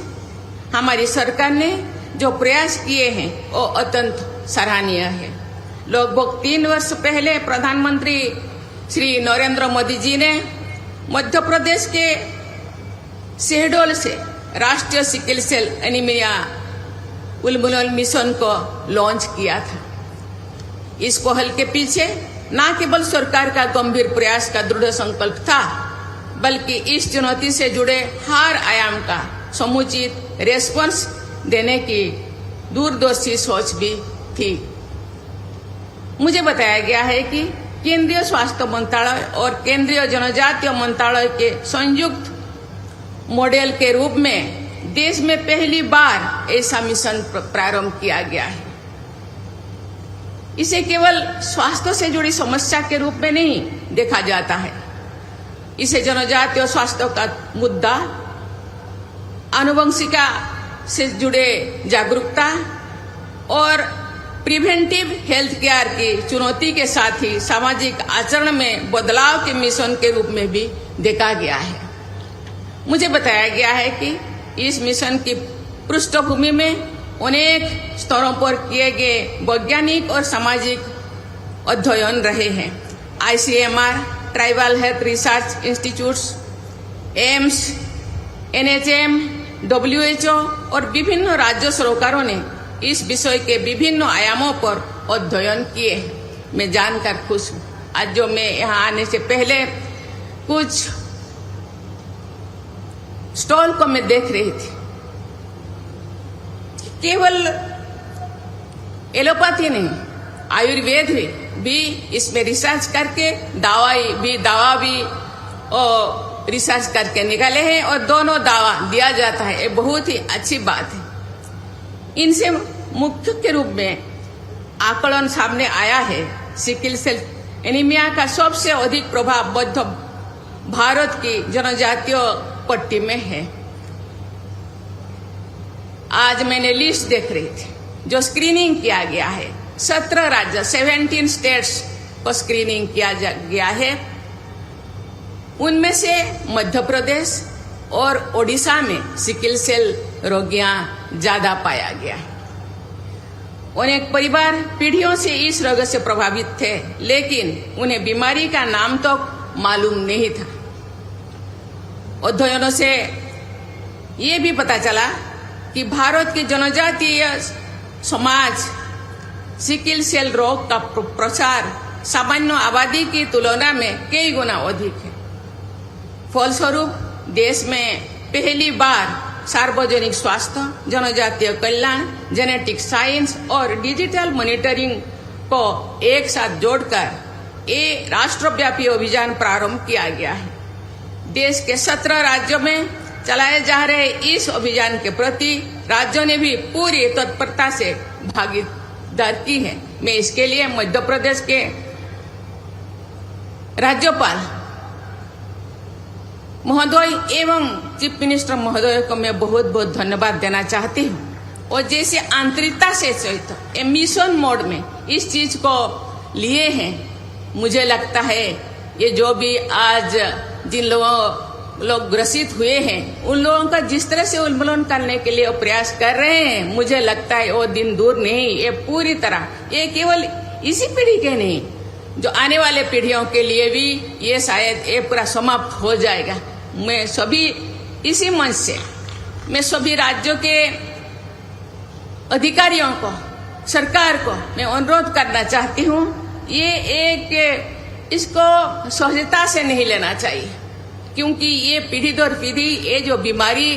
हमारी सरकार ने जो प्रयास किए हैं वो अत्यंत सराहनीय है। लगभग 3 वर्ष पहले प्रधानमंत्री श्री नरेंद्र मोदी जी ने मध्य प्रदेश के शहडोल से राष्ट्रीय सिकल सेल एनीमिया उन्मूलन मिशन को लॉन्च किया था। इस पहल के पीछे न केवल सरकार का गंभीर प्रयास का दृढ़ संकल्प था, बल्कि इस चुनौती से जुड़े हर आयाम का समुचित रेस्पॉन्स देने की दूरदर्शी सोच भी थी। मुझे बताया गया है कि केंद्रीय स्वास्थ्य मंत्रालय और केंद्रीय जनजातीय मंत्रालय के संयुक्त मॉडल के रूप में देश में पहली बार ऐसा मिशन प्रारंभ किया गया है। इसे केवल स्वास्थ्य से जुड़ी समस्या के रूप में नहीं देखा जाता है। इसे जनजातीय स्वास्थ्य का मुद्दा, आनुवंशिकता से जुड़े जागरूकता और प्रिवेंटिव हेल्थ केयर की चुनौती के साथ ही सामाजिक आचरण में बदलाव के मिशन के रूप में भी देखा गया है। मुझे बताया गया है कि इस मिशन की पृष्ठभूमि में अनेक स्तरों पर किए गए वैज्ञानिक और सामाजिक अध्ययन रहे हैं। ICMR, tribal health research institutes, AIIMS, NHM, WHO और विभिन्न राज्य सरकारों ने इस विषय के विभिन्न आयामों पर अध्ययन किए हैं। मैं जानकर खुश हूँ। आज जो मैं यहाँ आने से पहले कुछ स्टॉल को मैं देख रही थी, केवल एलोपैथी नहीं, आयुर्वेद भी इसमें रिसर्च करके दवा भी और रिसर्च करके निकाले हैं और दोनों दवा दिया जाता है। ये बहुत ही अच्छी बात है। इनसे मुख्य के रूप में आकलन सामने आया है। सिकल सेल एनीमिया का सबसे अधिक प्रभाव मध्य भारत की जनजातीय पट्टी में है। आज मैंने लिस्ट देख रही थी जो स्क्रीनिंग किया गया है। 17 राज्य 17 स्टेट्स को स्क्रीनिंग किया गया है। उनमें से मध्य प्रदेश और ओडिशा में सिकल सेल रोगियां ज्यादा पाया गया है। अनेक परिवार पीढ़ियों से इस रोग से प्रभावित थे, लेकिन उन्हें बीमारी का नाम तो मालूम नहीं था। अध्ययनों से ये भी पता चला कि भारत की जनजातीय समाज सिकल सेल रोग का प्रसार सामान्य आबादी की तुलना में कई गुना अधिक है। फलस्वरूप देश में पहली बार सार्वजनिक स्वास्थ्य, जनजातीय कल्याण, जेनेटिक साइंस और डिजिटल मॉनिटरिंग को एक साथ जोड़कर ये राष्ट्रव्यापी अभियान प्रारंभ किया गया है। देश के 17 राज्यों में चलाए जा रहे इस अभियान के प्रति राज्यों ने भी पूरी तत्परता से भागीदारी की है। मैं इसके लिए मध्य प्रदेश के राज्यपाल महोदय एवं चीफ मिनिस्टर महोदय को मैं बहुत बहुत धन्यवाद देना चाहती हूँ। और जैसे आंतरिकता से सहित मिशन मोड में इस चीज को लिए हैं, मुझे लगता है ये जो भी आज जिन लोग ग्रसित हुए हैं, उन लोगों का जिस तरह से उन्मूलन करने के लिए प्रयास कर रहे हैं, मुझे लगता है वो दिन दूर नहीं। ये पूरी तरह, ये केवल इसी पीढ़ी के नहीं, जो आने वाले पीढ़ियों के लिए भी ये शायद ये पूरा समाप्त हो जाएगा। मैं सभी इसी मंच से मैं सभी राज्यों के अधिकारियों को, सरकार को मैं अनुरोध करना चाहती हूँ, ये एक इसको सहजता से नहीं लेना चाहिए, क्योंकि ये पीढ़ी दर पीढ़ी ये जो बीमारी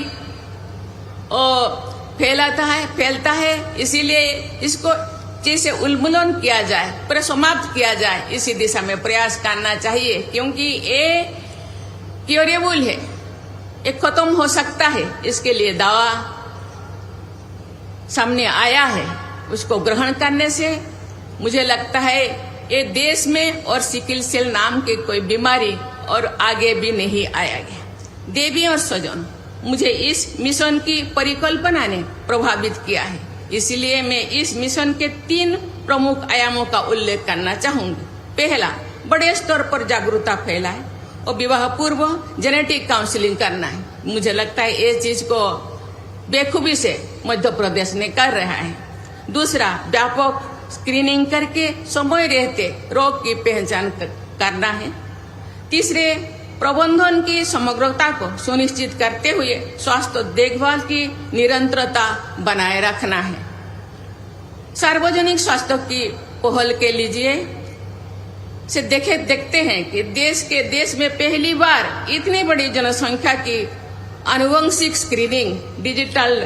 फैलता है, इसीलिए इसको जैसे उन्मूलन किया जाए, पूरा समाप्त किया जाए, इसी दिशा में प्रयास करना चाहिए। क्योंकि ये क्योरेबल है, ये खत्म हो सकता है। इसके लिए दवा सामने आया है, उसको ग्रहण करने से मुझे लगता है ये देश में और सिकल सेल नाम के कोई बीमारी और आगे भी नहीं आएगी। देवी और स्वजन, मुझे इस मिशन की परिकल्पना ने प्रभावित किया है, इसलिए मैं इस मिशन के 3 प्रमुख आयामों का उल्लेख करना चाहूंगी। पहला, बड़े स्तर पर जागरूकता फैलाए और विवाह पूर्व जेनेटिक काउंसलिंग करना है। मुझे लगता है ये चीज को बेखूबी से मध्य प्रदेश ने कर रहा है। दूसरा, व्यापक स्क्रीनिंग करके समय रहते रोग की पहचान करना है। तीसरे, प्रबंधन की समग्रता को सुनिश्चित करते हुए स्वास्थ्य देखभाल की निरंतरता बनाए रखना है। सार्वजनिक स्वास्थ्य की पहल के लिए से देखते हैं कि देश में पहली बार इतनी बड़ी जनसंख्या की आनुवंशिक स्क्रीनिंग डिजिटल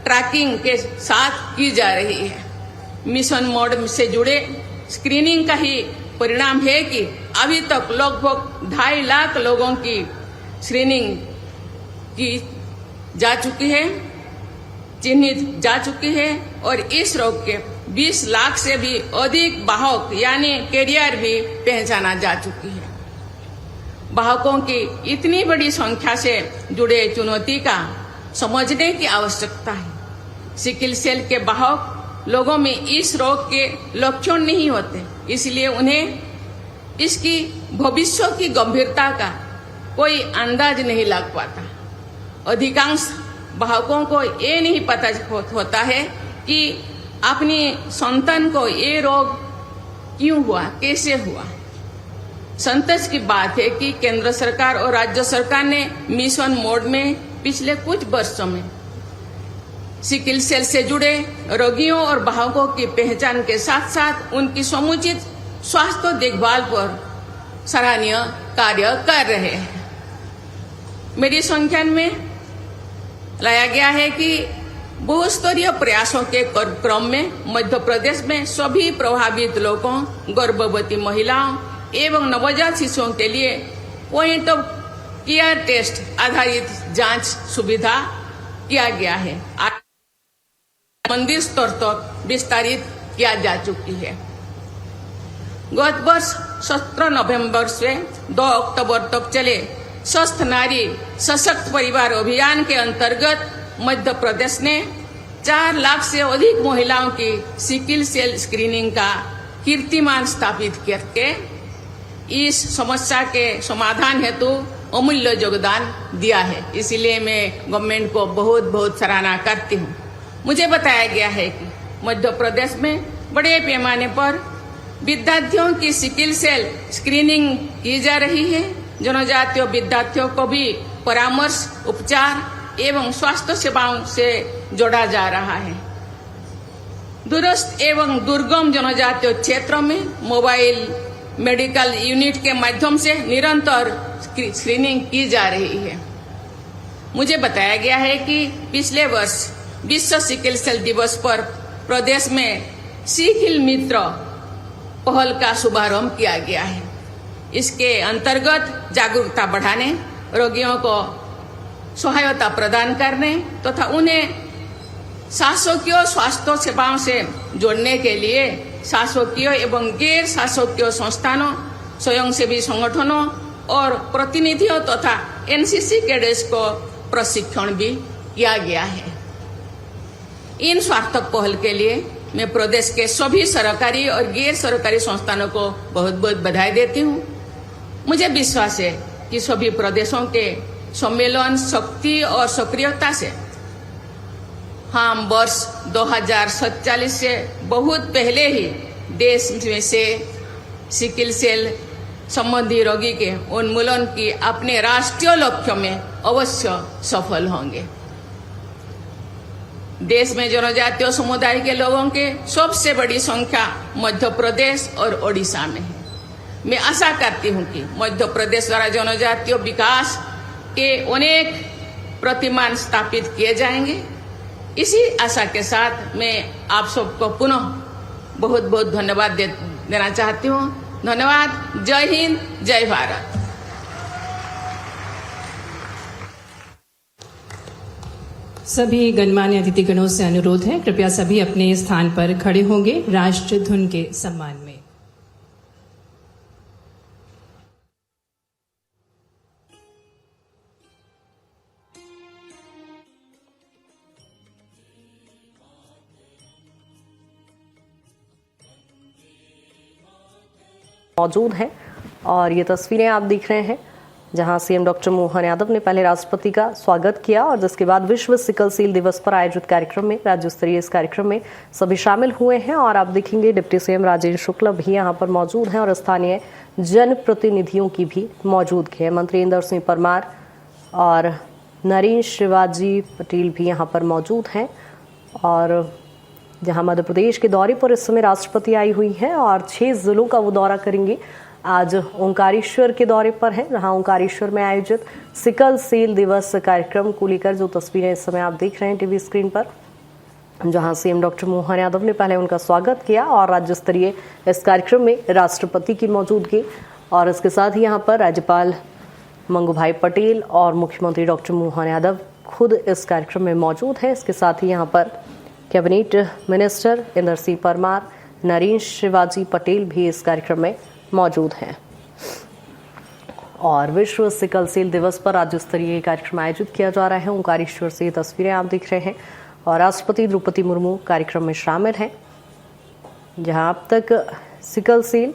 ट्रैकिंग के साथ की जा रही है। मिशन मोड से जुड़े स्क्रीनिंग का ही परिणाम है कि अभी तक लगभग 2.5 लाख लोगों की स्क्रीनिंग की जा चुकी है, चिन्हित जा चुकी है और इस रोग के 20 लाख से भी अधिक वाहक यानी कैरियर भी पहचाना जा चुकी है। वाहकों की इतनी बड़ी संख्या से जुड़े चुनौती का समझने की आवश्यकता है। सिकल सेल के वाहक लोगों में इस रोग के लक्षण नहीं होते, इसलिए उन्हें इसकी भविष्य की गंभीरता का कोई अंदाज नहीं लग पाता। अधिकांश वाहकों को ये नहीं पता होता है कि अपनी संतान को ये रोग क्यों हुआ, कैसे हुआ। संतोष की बात है कि केंद्र सरकार और राज्य सरकार ने मिशन मोड में पिछले कुछ वर्षों में सिकल सेल से जुड़े रोगियों और वाहकों की पहचान के साथ साथ उनकी समुचित स्वास्थ्य देखभाल पर सराहनीय कार्य कर रहे हैं। मेरी संज्ञान में लाया गया है कि बहुस्तरीय प्रयासों के क्रम में मध्य प्रदेश में सभी प्रभावित लोगों, गर्भवती महिलाओं एवं नवजात शिशुओं के लिए पॉइंट ऑफ केयर टेस्ट आधारित जांच सुविधा किया गया है, मंदिर स्तर तक विस्तारित किया जा चुकी है। गत वर्ष 17 नवंबर से 2 अक्टूबर तक चले स्वस्थ नारी सशक्त परिवार अभियान के अंतर्गत मध्य प्रदेश ने 4 लाख से अधिक महिलाओं की सिकल सेल स्क्रीनिंग का कीर्तिमान स्थापित करके इस समस्या के समाधान हेतु अमूल्य योगदान दिया है। इसलिए मैं गवर्नमेंट को बहुत बहुत सराहना करती हूँ। मुझे बताया गया है कि मध्य प्रदेश में बड़े पैमाने पर विद्यार्थियों की सिकल सेल स्क्रीनिंग की जा रही है। जनजातीय विद्यार्थियों को भी परामर्श, उपचार एवं स्वास्थ्य सेवाओं से जोड़ा जा रहा है। दूरस्थ एवं दुर्गम जनजातीय क्षेत्रों में मोबाइल मेडिकल यूनिट के माध्यम से निरंतर स्क्रीनिंग की जा रही है। मुझे बताया गया है कि पिछले वर्ष विश्व सिकल सेल दिवस पर प्रदेश में सिकल मित्र पहल का शुभारंभ किया गया है। इसके अंतर्गत जागरूकता बढ़ाने, रोगियों को सहायता प्रदान करने तथा उन्हें शासकीय स्वास्थ्य सेवाओं से जोड़ने के लिए शासकीय एवं गैर शासकीय संस्थानों, स्वयंसेवी संगठनों और प्रतिनिधियों तथा एनसीसी कैडेट्स को प्रशिक्षण भी किया गया है। इन सार्थक पहल के लिए मैं प्रदेश के सभी सरकारी और गैर सरकारी संस्थानों को बहुत बहुत बधाई देती हूँ। मुझे विश्वास है कि सभी प्रदेशों के सम्मेलन, शक्ति और सक्रियता से हम वर्ष 2047 से बहुत पहले ही देश में से सिकल सेल संबंधी रोगी के उन्मूलन की अपने राष्ट्रीय लक्ष्य में अवश्य सफल होंगे। देश में जनजातीय समुदाय के लोगों के सबसे बड़ी संख्या मध्य प्रदेश और ओडिशा में है। मैं आशा करती हूँ कि मध्य प्रदेश द्वारा जनजातीय विकास के अनेक प्रतिमान स्थापित किए जाएंगे। इसी आशा के साथ मैं आप सबको पुनः बहुत बहुत धन्यवाद देना चाहती हूँ। धन्यवाद। जय हिंद, जय भारत। सभी गणमान्य अतिथिगणों से अनुरोध है, कृपया सभी अपने स्थान पर खड़े होंगे राष्ट्र धुन के सम्मान में। मौजूद हैं और ये तस्वीरें आप देख रहे हैं जहां सीएम डॉक्टर मोहन यादव ने पहले राष्ट्रपति का स्वागत किया और जिसके बाद विश्व सिकल सेल दिवस पर आयोजित कार्यक्रम में राज्य स्तरीय इस कार्यक्रम में सभी शामिल हुए हैं। और आप देखेंगे डिप्टी सीएम राजेंद्र शुक्ला भी यहां पर मौजूद हैं और स्थानीय जनप्रतिनिधियों की भी मौजूदगी है। मंत्री इंदर सिंह परमार और नरेंद्र शिवाजी पटेल भी यहाँ पर मौजूद हैं और जहां मध्य प्रदेश के दौरे पर इस समय राष्ट्रपति आई हुई है और 6 जिलों का वो दौरा करेंगे। आज ओंकारेश्वर के दौरे पर है जहां ओंकारेश्वर में आयोजित सिकल सेल दिवस कार्यक्रम को लेकर जो तस्वीरें इस समय आप देख रहे हैं टीवी स्क्रीन पर, जहां सीएम डॉक्टर मोहन यादव ने पहले उनका स्वागत किया और राज्य स्तरीय इस कार्यक्रम में राष्ट्रपति की मौजूदगी और इसके साथ ही यहाँ पर राज्यपाल मंगू भाई पटेल और मुख्यमंत्री डॉक्टर मोहन यादव खुद इस कार्यक्रम में मौजूद हैं। इसके साथ ही यहाँ पर कैबिनेट मिनिस्टर इंदर सिंह परमार, नरेंद्र शिवाजी पटेल भी इस कार्यक्रम में मौजूद हैं। और विश्व सिकल सेल दिवस पर राज्य स्तरीय कार्यक्रम आयोजित किया जा रहा है। ओंकारेश्वर से ये तस्वीरें आप देख रहे हैं और राष्ट्रपति द्रौपदी मुर्मू कार्यक्रम में शामिल हैं, जहां अब तक सिकल सेल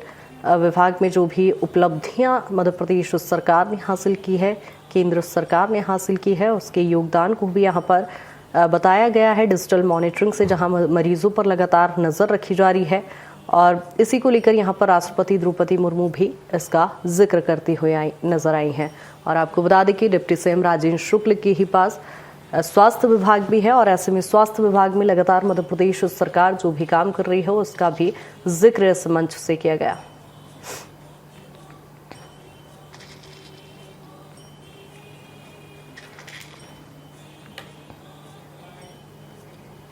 विभाग में जो भी उपलब्धियां मध्य प्रदेश सरकार ने हासिल की है, केंद्र सरकार ने हासिल की है, उसके योगदान को भी यहाँ पर बताया गया है। डिजिटल मॉनिटरिंग से जहां मरीजों पर लगातार नजर रखी जा रही है और इसी को लेकर यहाँ पर राष्ट्रपति द्रौपदी मुर्मू भी इसका जिक्र करती हुई नजर आई हैं। और आपको बता दें कि डिप्टी सीएम राजेंद्र शुक्ल के ही पास स्वास्थ्य विभाग भी है और ऐसे में स्वास्थ्य विभाग में लगातार मध्य प्रदेश सरकार जो भी काम कर रही है उसका भी जिक्र इस मंच से किया गया।